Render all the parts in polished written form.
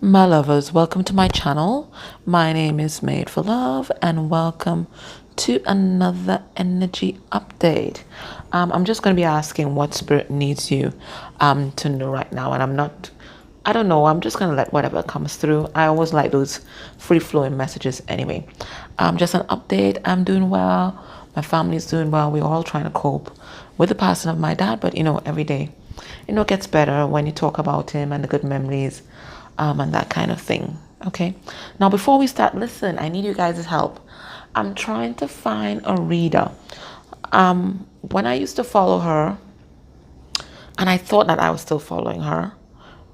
My lovers, welcome to my channel. My name is Made for Love and welcome to another energy update. I'm just going to be asking what spirit needs you to know right now, and I don't know, I'm just going to let whatever comes through. I always like those free-flowing messages anyway. Just an update. I'm doing well. My family's doing well. We're all trying to cope with the passing of my dad, but every day it gets better when you talk about him and the good memories and that kind of thing. Okay, now before we start, listen, I need you guys' help. I'm trying to find a reader. When I used to follow her, and I thought that I was still following her,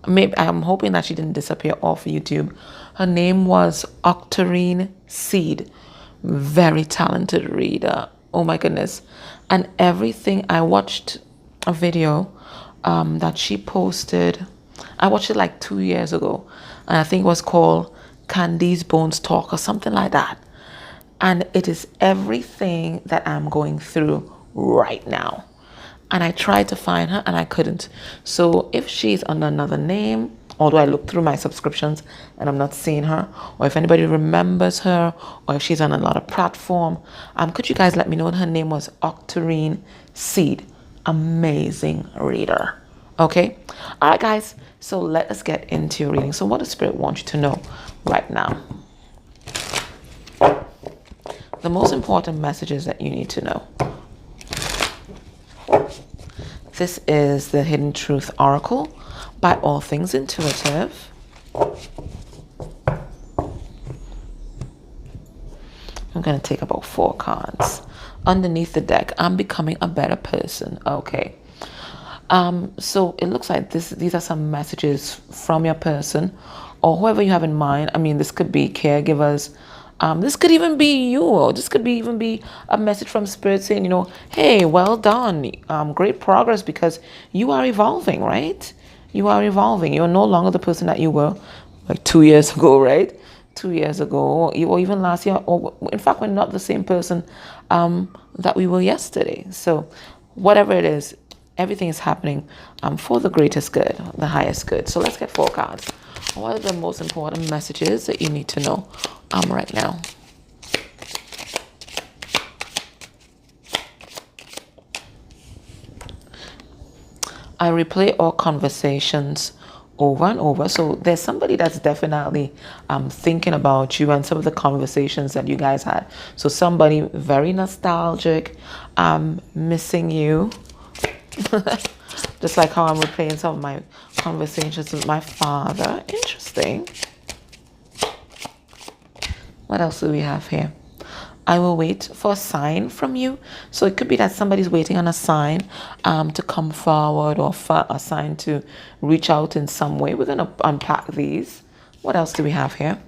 maybe I'm hoping that she didn't disappear off YouTube. Her name was Octarine Seed. Very talented reader. Oh my goodness. And everything, I watched a video that she posted. I watched it like 2 years ago, and I think it was called Candy's Bones Talk or something like that. And it is everything that I'm going through right now. And I tried to find her and I couldn't. So if she's under another name, although I looked through my subscriptions and I'm not seeing her, or if anybody remembers her, or if she's on another platform, could you guys let me know? Her name was Octarine Seed. Amazing reader. Okay, all right guys, so let us get into your reading. So what does Spirit want you to know right now? The most important messages that you need to know. This is the Hidden Truth Oracle by All Things Intuitive. I'm going to take about 4 cards. Underneath the deck, I'm becoming a better person. Okay. So it looks like these are some messages from your person or whoever you have in mind. I mean, this could be caregivers. This could even be you, or this could even be a message from Spirit saying, hey, well done. Great progress, because you are evolving, right? You are evolving. You're no longer the person that you were like 2 years ago, right? 2 years ago, or even last year, or in fact, we're not the same person that we were yesterday. So whatever it is, everything is happening for the greatest good, the highest good. So let's get 4 cards. What are the most important messages that you need to know right now? I replay all conversations over and over. So there's somebody that's definitely thinking about you and some of the conversations that you guys had. So somebody very nostalgic, missing you. Just like how I'm replaying some of my conversations with my father. Interesting. What else do we have here? I will wait for a sign from you. So it could be that somebody's waiting on a sign to come forward, or for a sign to reach out in some way. We're going to unpack these. What else do we have here?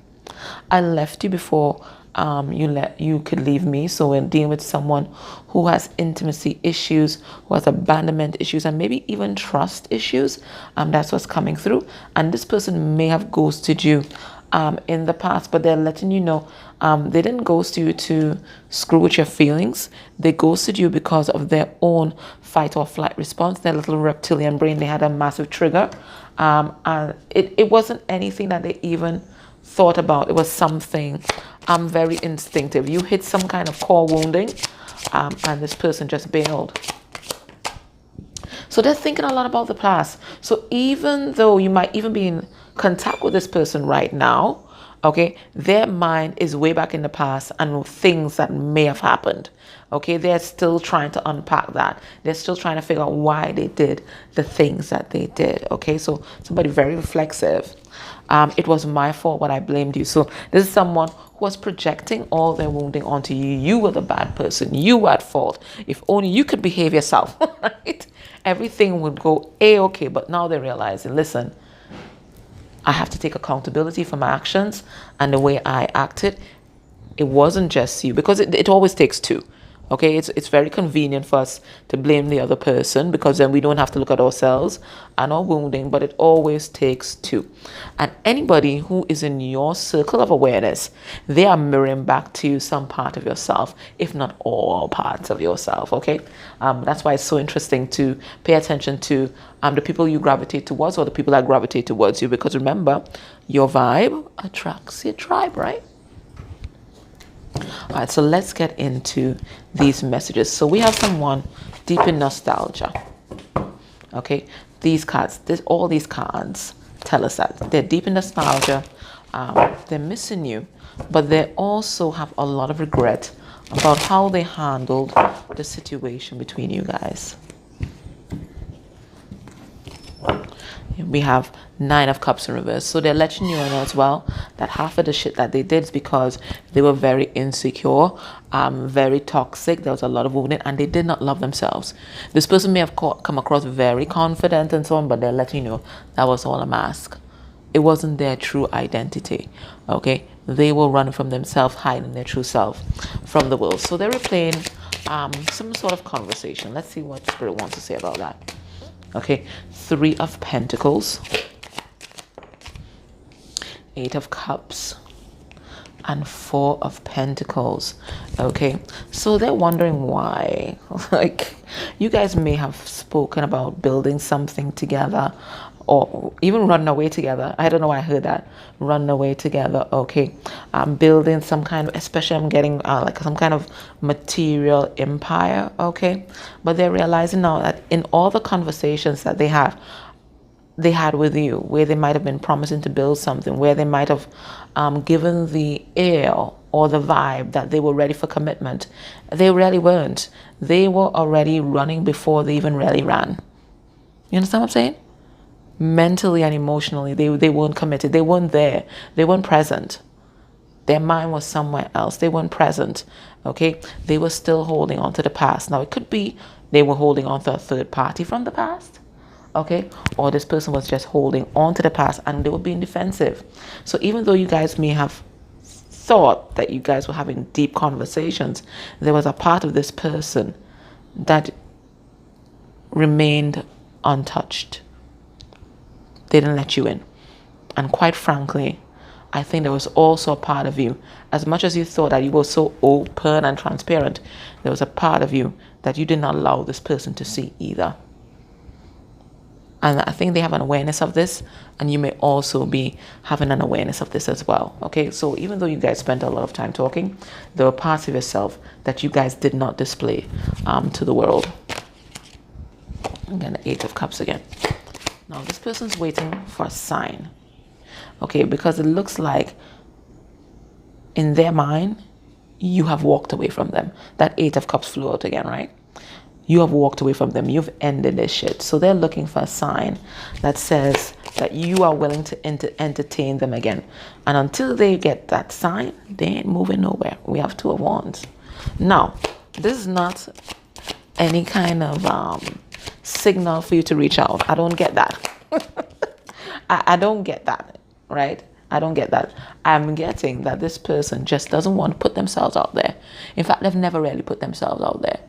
I left you before you could leave me. So we're dealing with someone who has intimacy issues, who has abandonment issues, and maybe even trust issues. That's what's coming through. And this person may have ghosted you in the past, but they're letting you know they didn't ghost you to screw with your feelings. They ghosted you because of their own fight or flight response, their little reptilian brain. They had a massive trigger, and it wasn't anything that they even thought about. It was something very instinctive. You hit some kind of core wounding, and this person just bailed. So they're thinking a lot about the past. So even though you might even be in contact with this person right now, okay, their mind is way back in the past and things that may have happened. Okay, they're still trying to unpack that. They're still trying to figure out why they did the things that they did. Okay, so somebody very reflexive. It was my fault when I blamed you. So this is someone who was projecting all their wounding onto you. You were the bad person. You were at fault. If only you could behave yourself, right? Everything would go A-okay. But now they're realizing, listen, I have to take accountability for my actions and the way I acted. It wasn't just you, because it always takes 2. Okay, it's very convenient for us to blame the other person, because then we don't have to look at ourselves and our wounding, but it always takes two. And anybody who is in your circle of awareness, they are mirroring back to you some part of yourself, if not all parts of yourself. Okay, that's why it's so interesting to pay attention to the people you gravitate towards, or the people that gravitate towards you, because remember, your vibe attracts your tribe, right? All right, so let's get into these messages. So we have someone deep in nostalgia. Okay, these cards, all these cards tell us that they're deep in nostalgia. They're missing you, but they also have a lot of regret about how they handled the situation between you guys. We have 9 of Cups in reverse. So they're letting you know as well that half of the shit that they did is because they were very insecure, very toxic. There was a lot of wounding, and they did not love themselves. This person may have come across very confident and so on, but they're letting you know that was all a mask. It wasn't their true identity. Okay, they were running from themselves, hiding their true self from the world. So they're replaying some sort of conversation. Let's see what Spirit wants to say about that. Okay, 3 of Pentacles, 8 of Cups, and 4 of Pentacles. Okay, so they're wondering why. Like, you guys may have spoken about building something together, or even running away together. I don't know why I heard that. Running away together. Okay, building some kind of, especially I'm getting like some kind of material empire. Okay, but they're realizing now that in all the conversations that they had with you, where they might have been promising to build something, where they might have given the air or the vibe that they were ready for commitment, they really weren't. They were already running before they even really ran. You understand what I'm saying? Mentally and emotionally, they weren't committed. They weren't there. They weren't present. Their mind was somewhere else. They weren't present. Okay, they were still holding on to the past. Now, it could be they were holding on to a third party from the past. Okay, or this person was just holding on to the past and they were being defensive. So even though you guys may have thought that you guys were having deep conversations, there was a part of this person that remained untouched. They didn't let you in. And quite frankly, I think there was also a part of you, as much as you thought that you were so open and transparent, there was a part of you that you did not allow this person to see either. And I think they have an awareness of this, and you may also be having an awareness of this as well. Okay, so even though you guys spent a lot of time talking, there were parts of yourself that you guys did not display to the world. Again, the 8 of Cups again. Now, this person's waiting for a sign. Okay, because it looks like in their mind, you have walked away from them. That 8 of Cups flew out again, right? You have walked away from them. You've ended this shit. So they're looking for a sign that says that you are willing to entertain them again. And until they get that sign, they ain't moving nowhere. We have 2 of Wands. Now, this is not any kind of signal for you to reach out. I don't get that. I don't get that, right? I don't get that. I'm getting that this person just doesn't want to put themselves out there. In fact, they've never really put themselves out there.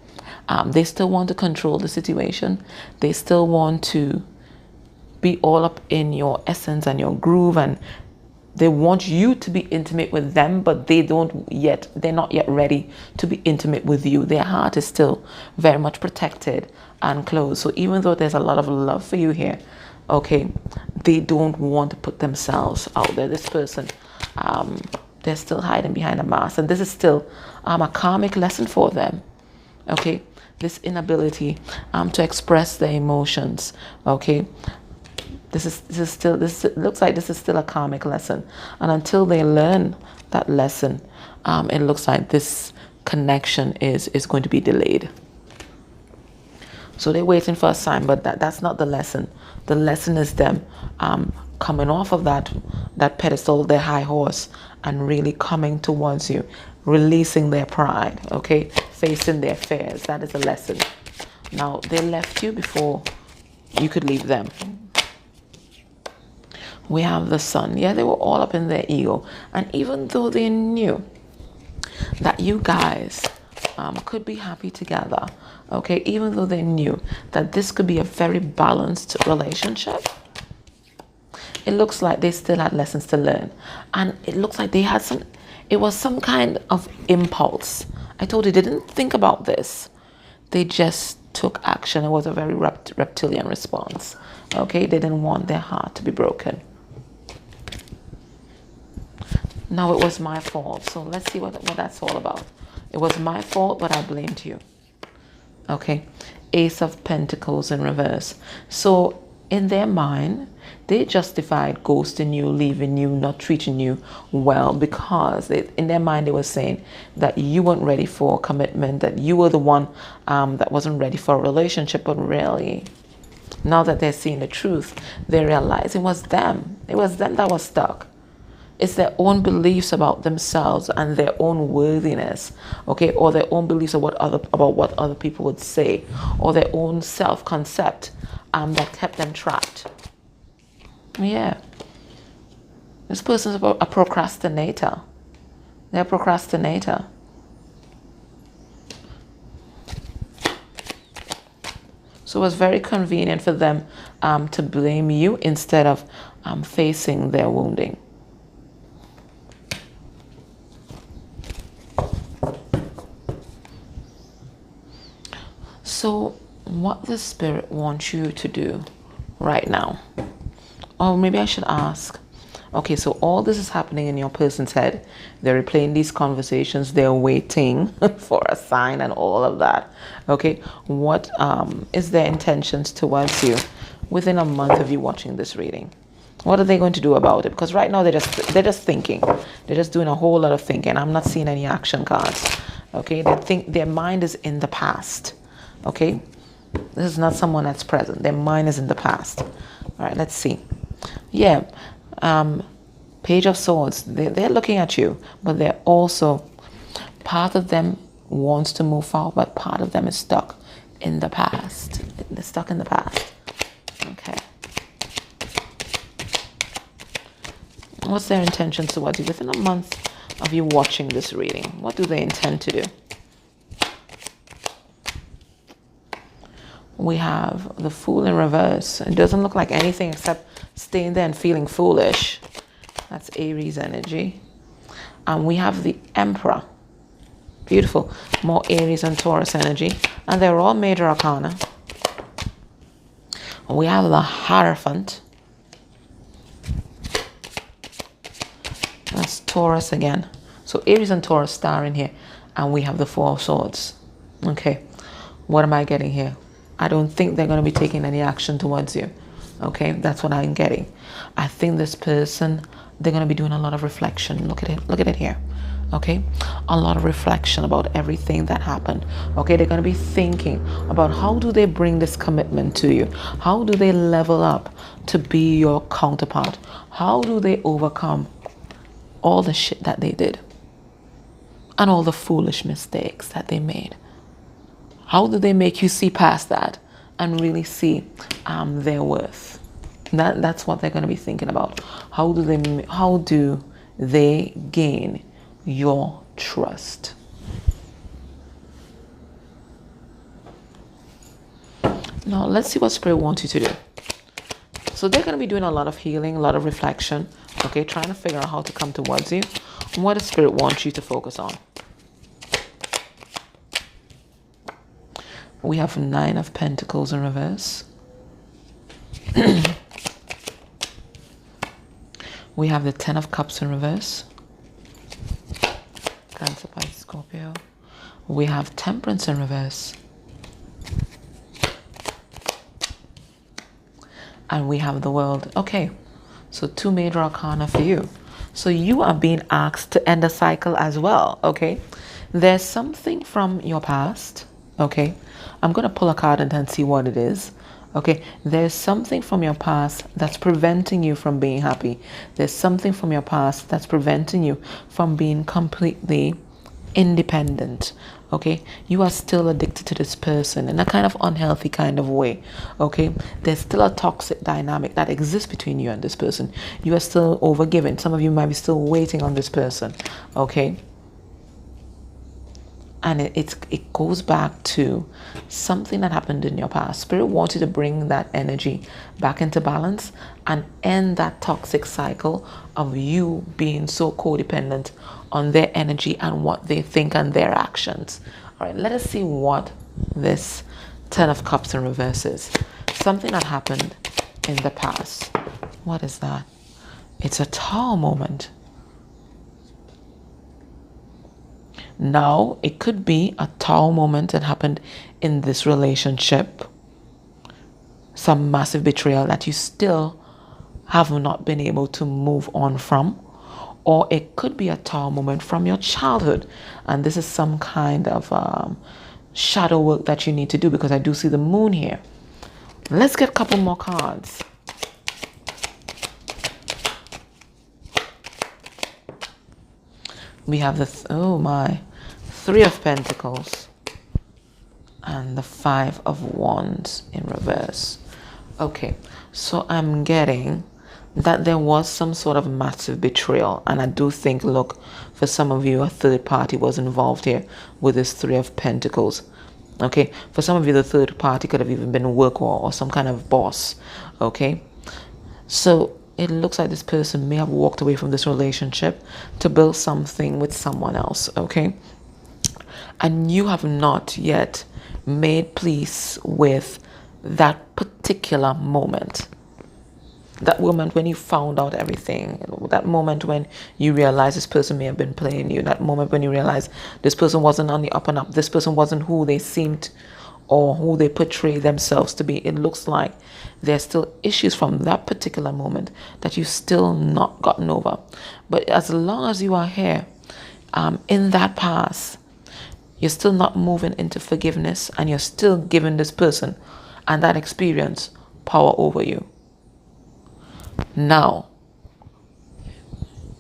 They still want to control the situation. They still want to be all up in your essence and your groove, and they want you to be intimate with them, but they're not yet ready to be intimate with you. Their heart is still very much protected and closed. So even though there's a lot of love for you here, okay, they don't want to put themselves out there. This person, they're still hiding behind a mask, and this is still a karmic lesson for them. Okay, this inability to express their emotions. Okay, it looks like this is still a karmic lesson, and until they learn that lesson, it looks like this connection is going to be delayed. So they're waiting for a sign, but that's not the lesson. The lesson is them coming off of that pedestal, their high horse, and really coming towards you, releasing their pride, okay, facing their fears. That is a lesson. Now, they left you before you could leave them. We have the Sun. Yeah, they were all up in their ego. And even though they knew that you guys could be happy together, okay, even though they knew that this could be a very balanced relationship. It looks like they still had lessons to learn, and it looks like they had it was some kind of impulse. I told you, they didn't think about this, they just took action. It was a very reptilian response, okay. They didn't want their heart to be broken. Now, it was my fault, so let's see what that's all about. It was my fault, but I blamed you, okay. Ace of Pentacles in reverse. So in their mind, they justified ghosting you, leaving you, not treating you well, because in their mind they were saying that you weren't ready for commitment, that you were the one that wasn't ready for a relationship. But really, now that they're seeing the truth, they realize it was them. It was them that was stuck. It's their own beliefs about themselves and their own worthiness, okay, or their own beliefs about what other people would say, or their own self-concept that kept them trapped. Yeah, this person's a procrastinator. They're a procrastinator. So it was very convenient for them to blame you instead of facing their wounding. So what the Spirit wants you to do right now, or maybe I should ask, okay, so all this is happening in your person's head. They're replaying these conversations. They're waiting for a sign and all of that. Okay, what is their intentions towards you within a month of you watching this reading? What are they going to do about it? Because right now they're just thinking. They're just doing a whole lot of thinking. I'm not seeing any action cards. Okay, they think their mind is in the past. Okay, this is not someone that's present. Their mind is in the past. All right, let's see. Yeah, Page of Swords. They're looking at you, but they're also, part of them wants to move forward, but part of them is stuck in the past. They're stuck in the past. Okay. What's their intention towards you within a month of you watching this reading? What do they intend to do? We have the Fool in reverse. It doesn't look like anything except staying there and feeling foolish. That's Aries energy. And we have the Emperor. Beautiful. More Aries and Taurus energy. And they're all major arcana. We have the Hierophant. That's Taurus again. So Aries and Taurus star in here. And we have the Four of Swords. Okay. What am I getting here? I don't think they're going to be taking any action towards you. Okay, that's what I'm getting. I think this person, they're going to be doing a lot of reflection. Look at it here. Okay, a lot of reflection about everything that happened. Okay, they're going to be thinking about how do they bring this commitment to you? How do they level up to be your counterpart? How do they overcome all the shit that they did and all the foolish mistakes that they made? How do they make you see past that and really see their worth? That's what they're going to be thinking about. How do they gain your trust? Now let's see what Spirit wants you to do. So they're going to be doing a lot of healing, a lot of reflection. Okay, trying to figure out how to come towards you. What does Spirit want you to focus on? We have 9 of Pentacles in reverse. We have the 10 of Cups in reverse. Cancer, Pisces, Scorpio. We have Temperance in reverse. And we have the World. Okay, so 2 major arcana for you. So you are being asked to end a cycle as well, okay? There's something from your past, okay? I'm going to pull a card and then see what it is. Okay, there's something from your past that's preventing you from being happy. There's something from your past that's preventing you from being completely independent. Okay, you are still addicted to this person in a kind of unhealthy kind of way. Okay, there's still a toxic dynamic that exists between you and this person. You are still overgiving. Some of you might be still waiting on this person. Okay. And it goes back to something that happened in your past. Spirit wants you to bring that energy back into balance and end that toxic cycle of you being so codependent on their energy and what they think and their actions. All right, let us see what this Ten of Cups in reverse is. Something that happened in the past. What is that? It's a Tower moment. Now, it could be a Tower moment that happened in this relationship. Some massive betrayal that you still have not been able to move on from. Or it could be a Tower moment from your childhood. And this is some kind of shadow work that you need to do, because I do see the moon here. Let's get a couple more cards. We have the, Three of Pentacles and the Five of Wands in reverse. Okay, so I'm getting that there was some sort of massive betrayal. And I do think, look, for some of you, a third party was involved here with this Three of Pentacles. Okay, for some of you, the third party could have even been a worker or some kind of boss. Okay, so it looks like this person may have walked away from this relationship to build something with someone else. Okay, and you have not yet made peace with that particular moment. That moment when you found out everything, that moment when you realize this person may have been playing you, that moment when you realize this person wasn't on the up and up, this person wasn't who they seemed or who they portray themselves to be. It looks like there's still issues from that particular moment that you've still not gotten over. But as long as you are here in that past, you're still not moving into forgiveness, and you're still giving this person and that experience power over you. Now,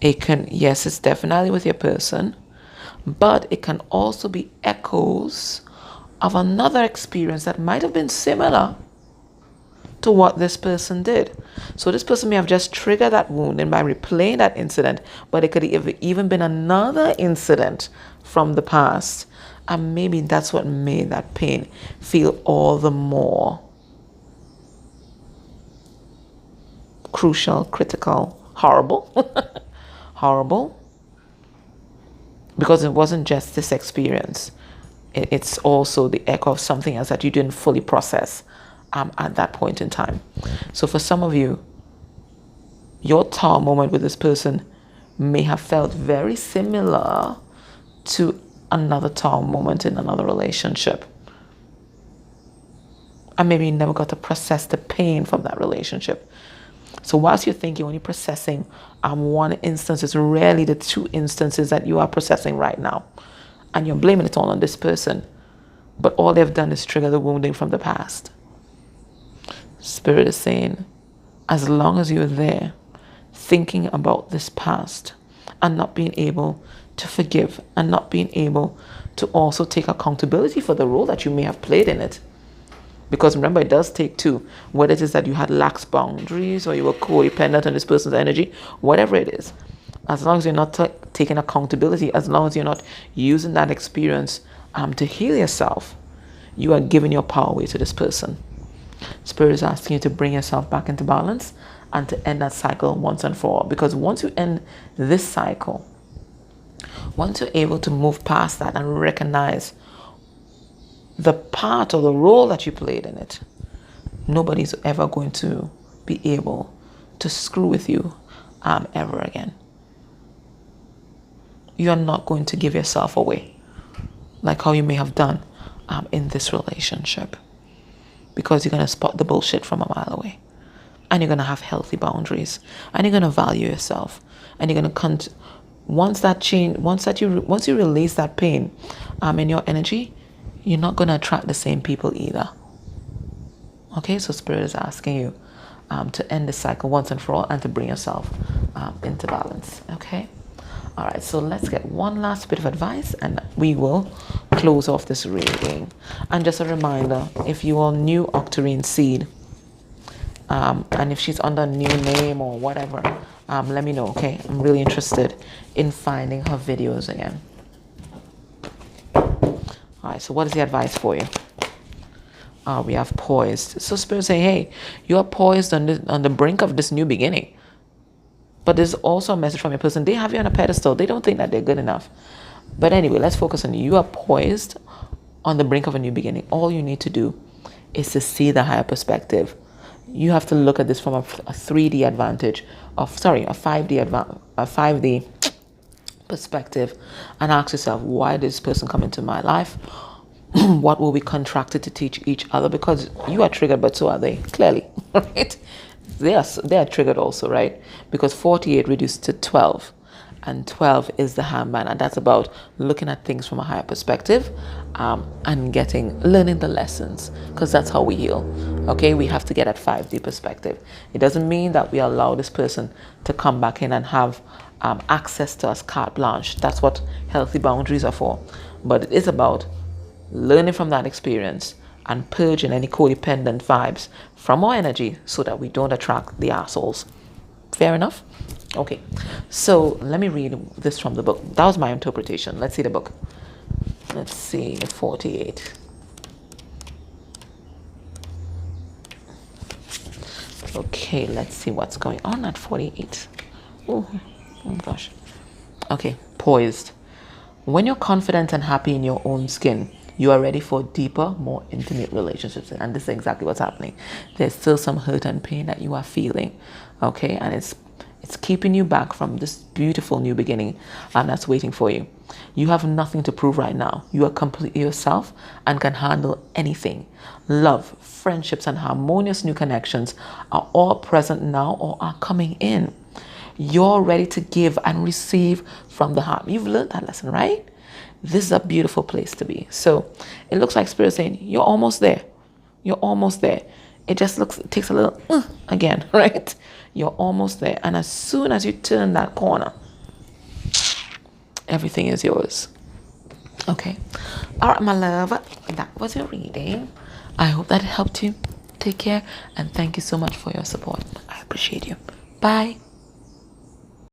it can, yes, it's definitely with your person, but it can also be echoes of another experience that might have been similar to what this person did. So this person may have just triggered that wound and by replaying that incident, but it could have even been another incident from the past. And maybe that's what made that pain feel all the more crucial, critical, horrible. Horrible. Because it wasn't just this experience. It's also the echo of something else that you didn't fully process at that point in time. So for some of you, your Tower moment with this person may have felt very similar to another Tower moment in another relationship. And maybe you never got to process the pain from that relationship. So whilst you think you're only processing one instance, it's rarely the two instances that you are processing right now. And you're blaming it all on this person. But all they've done is trigger the wounding from the past. Spirit is saying, as long as you're there, thinking about this past and not being able to forgive and not being able to also take accountability for the role that you may have played in it. Because remember, it does take two. Whether it is that you had lax boundaries or you were codependent on this person's energy, whatever it is. As long as you're not taking accountability, as long as you're not using that experience to heal yourself, you are giving your power away to this person. Spirit is asking you to bring yourself back into balance and to end that cycle once and for all. Because once you end this cycle, once you're able to move past that and recognize the part or the role that you played in it, nobody's ever going to be able to screw with you ever again. You're not going to give yourself away like how you may have done in this relationship, because you're going to spot the bullshit from a mile away, and you're going to have healthy boundaries, and you're going to value yourself, and you're going to once you release that pain in your energy, you're not going to attract the same people either. Okay, so Spirit is asking you to end the cycle once and for all and to bring yourself into balance. Okay, all right, so let's get one last bit of advice and we will close off this reading. And just a reminder, if you are new Octarine Seed, and if she's under a new name or whatever, let me know. Okay, I'm really interested in finding her videos again. All right, so what is the advice for you? We have poised. So Spirit saying, hey, you are poised on the brink of this new beginning. But there's also a message from your person. They have you on a pedestal. They don't think that they're good enough. But anyway, let's focus on you. You are poised on the brink of a new beginning. All you need to do is to see the higher perspective. You have to look at this from a 3D advantage a 5D perspective, and ask yourself, why did this person come into my life? What will we contracted to teach each other? Because you are triggered, but so are they, clearly, right? They are triggered also, right? Because 48 reduced to 12, and 12 is the handman, and that's about looking at things from a higher perspective, and learning the lessons, because that's how we heal. Okay, we have to get at 5D perspective. It doesn't mean that we allow this person to come back in and have access to us carte blanche. That's what healthy boundaries are for. But it is about learning from that experience and purging any codependent vibes from our energy so that we don't attract the assholes. Fair enough? Okay, so let me read this from the book. That was my interpretation. Let's see the book. Let's see the 48. Okay, let's see what's going on at 48. Oh gosh. Okay, poised. When you're confident and happy in your own skin, you are ready for deeper, more intimate relationships. And this is exactly what's happening. There's still some hurt and pain that you are feeling. Okay, and it's keeping you back from this beautiful new beginning that's waiting for you. You have nothing to prove right now. You are completely yourself and can handle anything. Love, friendships, and harmonious new connections are all present now or are coming in. You're ready to give and receive from the heart. You've learned that lesson, right? This is a beautiful place to be. So it looks like Spirit saying, you're almost there. You're almost there. It takes a little again, right? You're almost there. And as soon as you turn that corner, everything is yours. Okay. All right, my love. That was your reading. I hope that it helped you. Take care. And thank you so much for your support. I appreciate you. Bye.